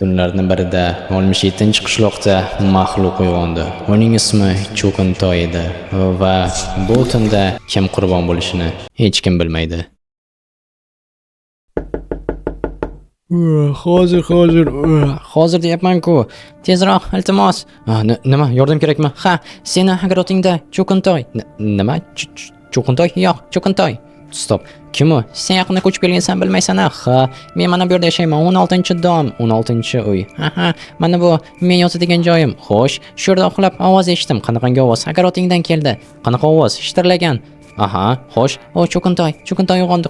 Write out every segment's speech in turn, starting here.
Tunlarning birida 67-qishloqda maxluq uyg'ondi. Uning ismi Cho'qintoy edi va bu tunda kim qurbon bo'lishini hech kim bilmaydi. Hozir deyapman-ku. Tezroq, iltimos. Nima, yordam kerakmi? Ha, seni agrotingda Cho'qintoy. Nima? Cho'qintoy? Yo'q, Cho'qintoy. Stop. Kim u? Sen yaqinda ko'chib kelgansan bilmaysan-a? Ha, men mana bu yerda yashayman. 16-dom, 16-uy. Ha, mana bu men yotadigan joyim. Xo'sh, shu yerda uxlab ovoz eshitdim. Qanaqangi ovoz? Agrotingdan keldi. Qanaqa ovoz? Shitirlagan. Aha, xo'sh. O, Cho'qintoy uyg'ondi.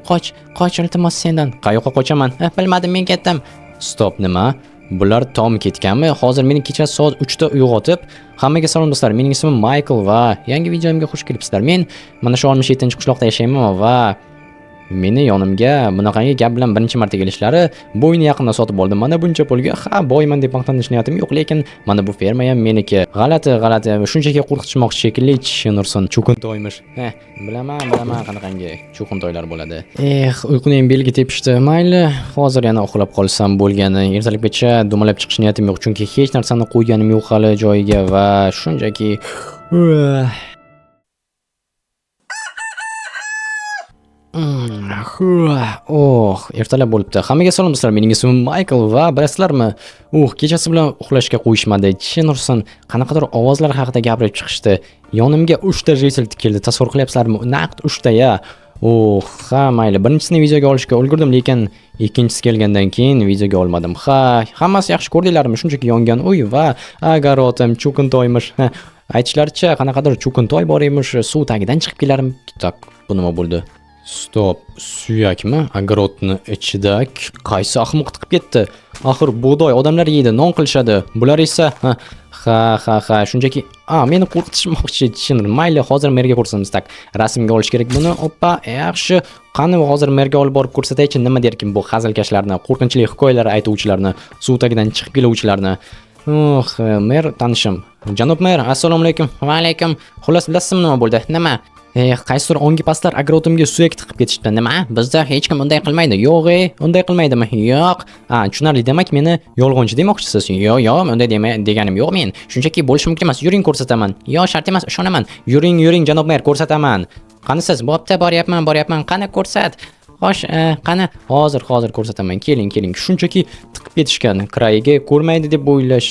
Qoch iltimos sendan. Qayoqqa qochaman? Bilmadim, men ketdim. Stop, nima? Bular tom ketganmi? Hozir meni kecha soat 3 da uyg'otib, hammaga salom do'stlar. Mening ismim Michael va yangi videomga xush kelibsizlar. Men mana shu 67-qishloqda yashayman va meni yonimga bunaqangi gap bilan birinchi marta kelishlari, bu uyni yaqinda sotib oldim. Mana buncha pulga, boyman deb maqtanish niyatim yo'q, lekin mana bu ferma ham meniki. G'alati, shunchaki qo'rqitishmoqchi shekilli, Nursin Cho'qintoymish. Bilaman, qanaqangi Cho'qintoylar bo'ladi. Uyquning belgi tepishdi. Mayli, hozir yana uxlab qolsam bo'lgani. Ertalikgacha dumalab chiqish niyatim yo'q, chunki hech narsani qo'yganim yo'q hali joyiga va shunchaki ertalab bo'libdi. Hammaga salom do'stlar. Mening ismim Michael va bilasizlarmi? Kechasi bilan uxlashga qo'yishmadi. Nursin qanaqadir ovozlar haqida gapirib chiqishdi. Yonimga 3 ta jisil keldi. Tasavvur qilyapsizlarmi? Naqd 3 ta ya. Mayli. Birinchisini videoga olishga ulgurdim, lekin ikkinchisi kelgandan keyin videoga olmadim. Hammasi yaxshi ko'rdinglarmi? Shunchaki yongan uy va agarotim Cho'qintoymish. Aytishlaricha, qanaqadir Cho'qintoy bor emish, suv tagidan chiqib kelarim. Tak, bu nima bo'ldi? Stop, suyakmi? Agarotni ichida qaysi ahmoq tiqib ketdi? Axir bug'doy odamlar yeydi, non qilishadi. Bular esa shunchaki meni qo'rqitishmoqchi. Mayli, hozir merga ko'rsatamiz. Tak, rasmga olish kerak buni. Yaxshi. Qani hozir merga olib borib ko'rsataychi, nima derkin bu hazilkashlarni, qo'rqinchli hikoyalar aytuvchilarni, suv tagidan chiqib keluvchilarni. Mer tanishim. Janob mer, assalomu alaykum. Va alaykum. Xullas, bilasizmi nima bo'ldi? Nima? Qaysidir ongi pastlar agrotimga suyak tiqib ketishdi. Nima? Bizda hech kim unday qilmaydi. Yo'q, unday qilmaydimi? Yo'q. Tushunarli, demak meni yolg'onchi demoqchisiz. Yo'q, unday deganim yo'q men. Shunchaki bo'lishi mumkin emas. Yuring ko'rsataman. Yo'q, shart emas, ishonaman. Yuring, janob mer, ko'rsataman. Qani siz? Bo'pti, boryapman. Qani ko'rsat. Xo'sh, qani hozir ko'rsataman. Keling. Shunchaki tiqib ketishgan. Krayiga ko'rmaydi deb o'ylash.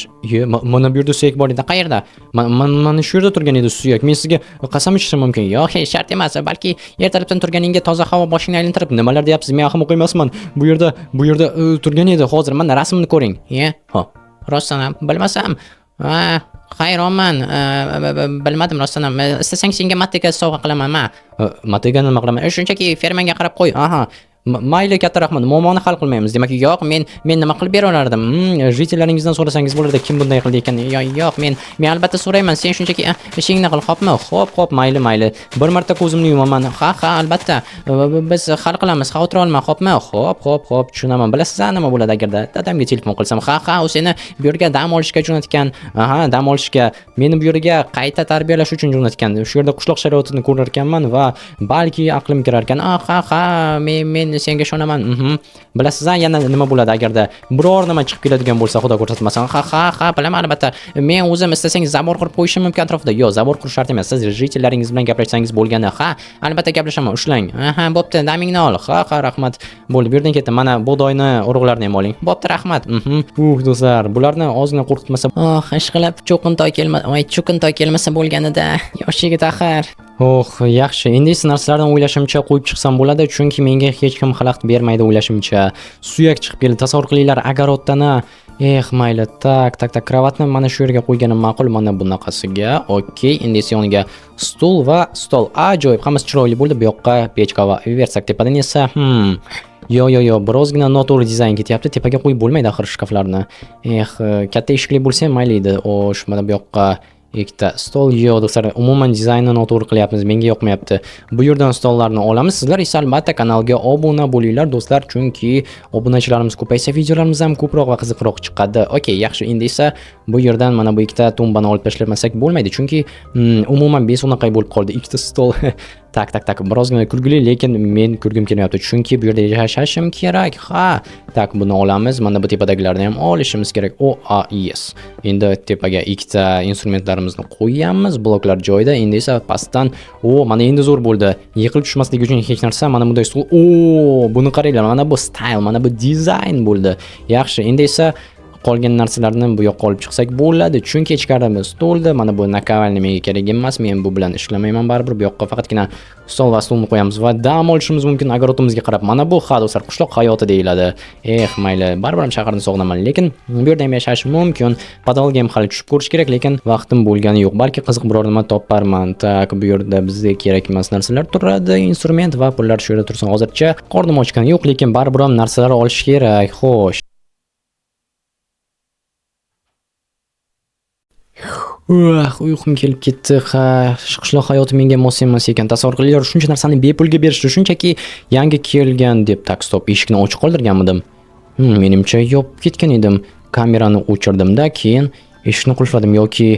Mana bu yerda suyak bor edi. Qayerda? Mana shu yerda turgan edi suyak. Men sizga qasam ichishim mumkin. Yo'q, shart emas. Balki ertalabdan turganingga toza havo boshingni aylantirib, nimalar deyapsiz? Men ahmoq emasman. Bu yerda turgan edi. Hozir mana rasmini ko'ring. Rostdan bilmasam. Hayronman. Bilmadim rostdan. Istasang senga matega sovg'a qilaman. Matega nima qilaman? Shunchaki fermanga qarab qo'y. Mayli, katta rahmat. Muammoni hal qilmaymiz. Demak, yo'q, men nima qilib bera olardim? Jitellaringizdan so'rasangiz bo'lardi, kim bunday qildi ekan? Yo'q, men albatta so'rayman. Sen shunchaki ishingni qil, xo'pmi? Xo'p, mayli. Bir marta ko'zimni yumaman. Albatta. Biz hal qilamiz. Xavotir olma, xo'pmi? Xo'p, tushunaman. Bilasizmi nima bo'ladi agarda dadamga telefon qilsam? U seni bu yerga dam olishga jo'natgan. Dam olishga. Meni bu yerga qayta tarbiyalash uchun jo'natgan. Shu yerda qishloq sharoitini ko'rar ekanman va balki aqlim kirar ekan. Men senga ishonaman. Bilasizmi yana nima bo'ladi agarda biror nima chiqib keladigan bo'lsa, xudo ko'rsatmasin. Bilaman albatta. Men o'zim istasang zabor qurib qo'yishim mumkin atrofida. Yo'q, zabor qurish shart emas. Siz jitellaringiz bilan gaplashsangiz bo'lgani. Albatta gaplashaman. Ushlang. Bo'pti, damingni ol. Rahmat. Bo'ldi, bu yerdan ketdim. Mana bug'doyni, urug'larni ham oling. Bo'pti, rahmat. Do'stlar, bularni ozgina qo'rqitmasa, ishqilib Cho'qintoy kelmasa bo'lganida. Yosh yigit axir. Yaxshi. Endi esa narsalardan o'ylashimcha qo'yib chiqsam bo'ladi, chunki menga hech kim xalaqit bermaydi o'ylashimcha. Suyak chiqib keldi. Tasavvur qilinglar, agarotdan. Mayli. Tak, kravatni mana shu yerga qo'yganim ma'qul. Mana bunaqasiga. Okey, endi esa yoniga stol va stol. Ajoyib, hammasi chiroyli bo'ldi. Bu yoqqa pechka va versak tepadan esa Yo'q, birozgina noto'g'ri dizayn ketyapti. Tepaga qo'yib bo'lmaydi axir shkaflarni. Katta eshikli bo'lsa ham mayli edi. Mana bu yoqqa ikkita stol. Yo'q, do'stlar, umuman dizaynni noto'g'ri qilyapmiz. Menga yoqmayapti. Bu yerdan stollarni olamiz. Sizlar esa albatta kanalga obuna bo'linglar, do'stlar, chunki obunachilarimiz ko'paysa videolarimiz ham ko'proq va qiziqroq chiqadi. Okey, yaxshi. Endi esa bu yerdan mana bu ikkita tumbani olib tashlamasak bo'lmaydi, chunki umuman beso'naqay bo'lib qoldi. Ikkita stol. Tak, birozgina kulgili, lekin men kulgim kelyapti, chunki bu yerda yashashim kerak. Ha, tak, buni olamiz. Mana bu tepadagilarni ham olishimiz kerak. Yes. Endi tepaga ikkita instrumentlarimizni qo'yamiz, bloklar joyida. Endi esa pastdan, mana endi zo'r bo'ldi. Yiqilib tushmasligi uchun hech narsa, mana bunday stul. Buni qaranglar, mana bu style, mana bu dizayn bo'ldi. Yaxshi, endi esa qolgan narsalarni bu yoqqa olib chiqsak bo'ladi, chunki ichkarida stolda, mana bu nakovalni menga kerak emas, men bu bilan ishlamayman baribir. Bu yoqqa faqatgina stol va stulni qo'yamiz va dam olishimiz mumkin огородimizga qarab. Mana bu do'stlar, qishloq hayoti deyiladi. Mayli, baribir ham shaharni sog'inaman, lekin bu yerda ham yashash mumkin. Podvalga ham hali tushib ko'rish kerak, lekin vaqtim bo'lgani yo'q. Balki qiziq biror nima toparman. Tak, bu yerda bizga kerak emas narsalar turadi, instrument va pullar shu yerda tursin. Hozircha qornim ochgani yo'q, lekin baribir ham narsalar olish kerak. Xo'sh. Uyqum kelib ketdi. Qishloq hayoti menga mos emas ekan. Tasavvur qilinglar, shuncha narsani bepulga berishdi, shunchaki yangi kelgan deb. Tak, stop, eshikni ochiq qoldirganmidim. Menimcha yopib ketgan edim. Kamerani o'chirdim-da, keyin eshikni qulfladim yoki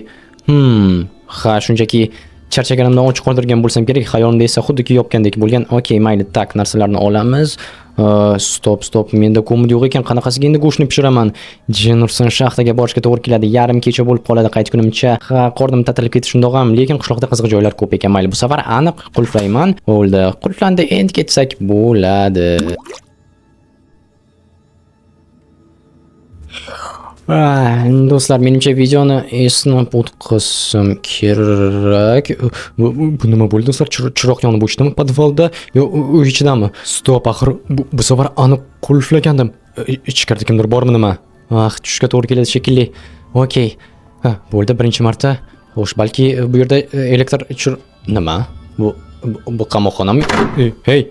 shunchaki charchaganimdan ochiq qoldirgan bo'lsam kerak. Xayolimda esa xuddiki yopgandek bo'lgan. Okey, mayli, tak, narsalarni olamiz. Stop, menda ko'mir yo'q ekan. Qanaqasiga endi go'shtni pishiraman? Jenurson shaxtaga borishga to'g'ri keladi. Yarim kecha bo'lib qoladi qaytgunimcha. Qornim ta'tilib ketish shundoq ham, lekin qishloqda qiziq joylar ko'p ekan. Mayli, bu safar aniq qulflayman. Bo'ldi, qulflandi. Endi ketsak bo'ladi. Do'stlar, menimcha videoni esnab o'tkazsam kerak. Bu nima bo'ldi do'stlar? Chiroq yonib o'chdimi podvalda yo uy ichidami? Stop, axir bu safar aniq qulflagandim. Ichkarida kimdir bormi nima? Tushga to'g'ri keladi shekilli. Okey. Bo'ldi, birinchi marta. Xo'sh, balki bu yerda elektr nima? Bu qamoqxonami? Hey,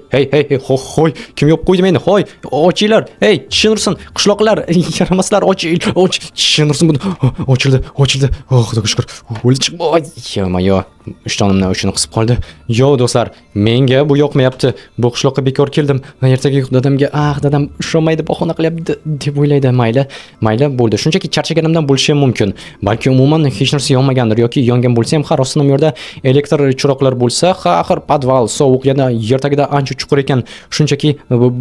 hoy, kim yopib qo'ydi meni? Hoy, ochinglar. Hey, Chinurson, qishloqlar, yaramaslar, och. Chinurson, bu ochildi. Xudoga shukr. O'ldi chiqib. Yo, ishtonimni o'shini qisib qoldi. Yo, do'stlar, menga bu yoqmayapti. Bu qishloqqa bekor keldim. Ertaga dadamga, dadam ishonmaydi, bahona qilyapti deb o'ylaydi. Mayli, bo'ldi. Shunchaki charchaganimdan bo'lishi mumkin. Balki umuman hech narsa yonmagandir yoki yongan bo'lsa ham, rostdan yerda elektr chiroqlar bo'lsa, axir podval sovuq, yana yer tagida ancha chuqur ekan. Shunchaki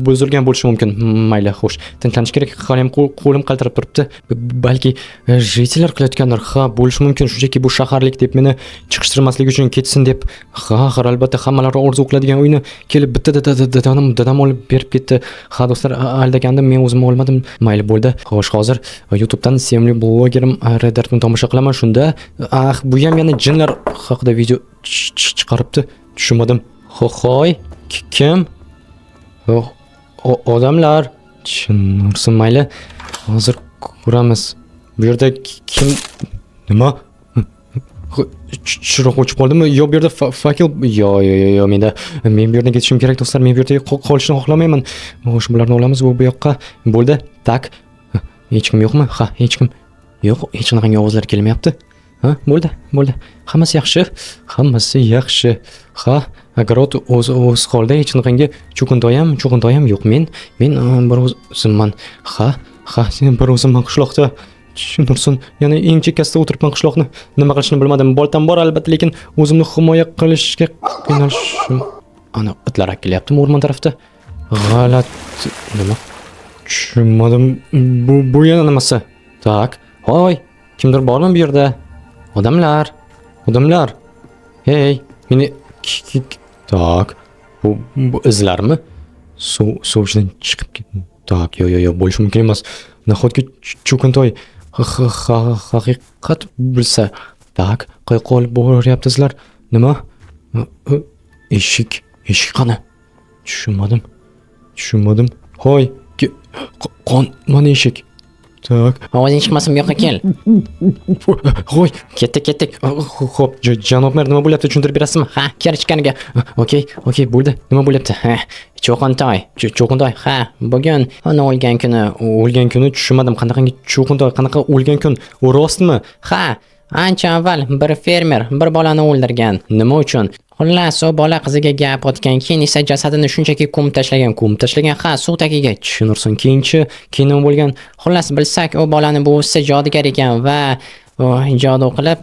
buzilgan bo'lishi mumkin. Mayli, xo'sh. Tinchlanish kerak. Hali ham qo'lim qaltirab turibdi. Balki jitellar qilayotgandir. Bo'lishi mumkin. Shunchaki bu shaharlik deb meni chiqishtirmaslik uchun ketsin deb. Albatta hammalari orzu qiladigan uyni kelib bitta dadam olib berib ketdi. Do'stlar, aldagandim, men o'zim olmadim. Mayli, bo'ldi. Xo'sh, hozir YouTubedan sevimli blogerim Redditni tomosha qilaman. Shunda bu ham yana jinlar haqida video chiqaribdi. Tushunmadim. Xo'y, kim? Odamlar. Chinurson, mayli. Hozir ko'ramiz. Bu yerda kim? Nima? Chiroq o'chib qoldimi? Yo, bu yerda fakil. Yo, men bu yerdan ketishim kerak do'stlar. Men bu yerda qolishni xohlamayman. Xo'sh, bularni olamiz bu yoqqa. Bo'ldi. Tak. Hech kim yo'qmi? Hech kim yo'q. Hech qanday ovozlar kelmayapti. Bo'ldi. Hammasi yaxshi. Огород o'z holida, hech qanday cho'qintoyam yo'q. Men bir o'zimman. Sen bir o'zimman qishloqda. Chinurson, yana eng chekkasida o'tiribman qishloqni. Nima qilishni bilmadim. Boltam bor albatta, lekin o'zimni himoya qilishga qiynalishim. Ana itlar kelyaptimi o'rmon tarafda? G'alat. Nima? Tushunmadim. Bu yana nimasi? Tak. Hoy, kimdir bormi bu yerda? Odamlar. Hey, meni tak. Bu izlarmi? Suv ichidan chiqib ketdi. Tak, yo, bo'lishi mumkin emas. Nahotki cho'qintoy haqiqat bilsa. Tak, qayerga olib boryapsizlar? Nima? Eshik qani? Tushunmadim. Hoy, qon, mana eshik. Tak. Ovozing chiqmasin, bu yoqqa kel. Hoy, ketdik. Xo'p, janob mer, nima bo'lyapti? Tushuntirib berasizmi? Kel ichkaniga. Okey, bo'ldi. Nima bo'lyapti? Cho'qintoy. Bugun ona o'lgan kuni tushunmadim. Qanaqangi cho'qintoy, qanaqa o'lgan kun? U rostmi? Ancha avval bir fermer bir bolani o'ldirgan. Nima uchun? Xullas, o bola qiziga gap otgan, keyin esa jasadini shunchaki ko'mib tashlagan, suv tagiga. Chinurson, keyin nima bo'lgan? Xullas, bilsak, o bolani buvisi jodugar ekan va Ijod qilib,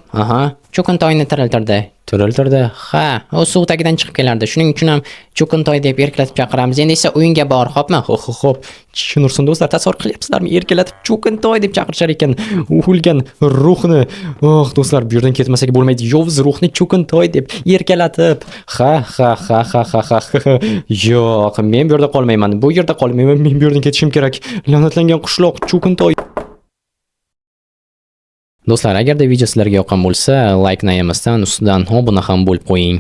cho'kintoyni tiriltirdi. Tiriltirdi. Ha, u suv tagidan chiqib kelardi. Shuning uchun ham cho'kintoy deb erkalatib chaqiramiz. Endi esa o'yinga bor, xo'pmi? Xo'p. Tushunursin do'stlar, tasavvur qilyapsizlarmi? Erkalatib cho'kintoy deb chaqirishar ekan. O'lgan ruhni. Do'stlar, bu yerdan ketmasak bo'lmaydi. Yovuz ruhni cho'kintoy deb erkalatib. Ha. Yo'q, men bu yerda qolmayman. Bu yerda qolmayman. Men bu yerdan ketishim kerak. La'natlangan qishloq cho'kintoy. Do'stlar, agarda video sizlarga yoqqan bo'lsa, like-ni yemasdan ustidan obuna ham bo'lib qo'ying.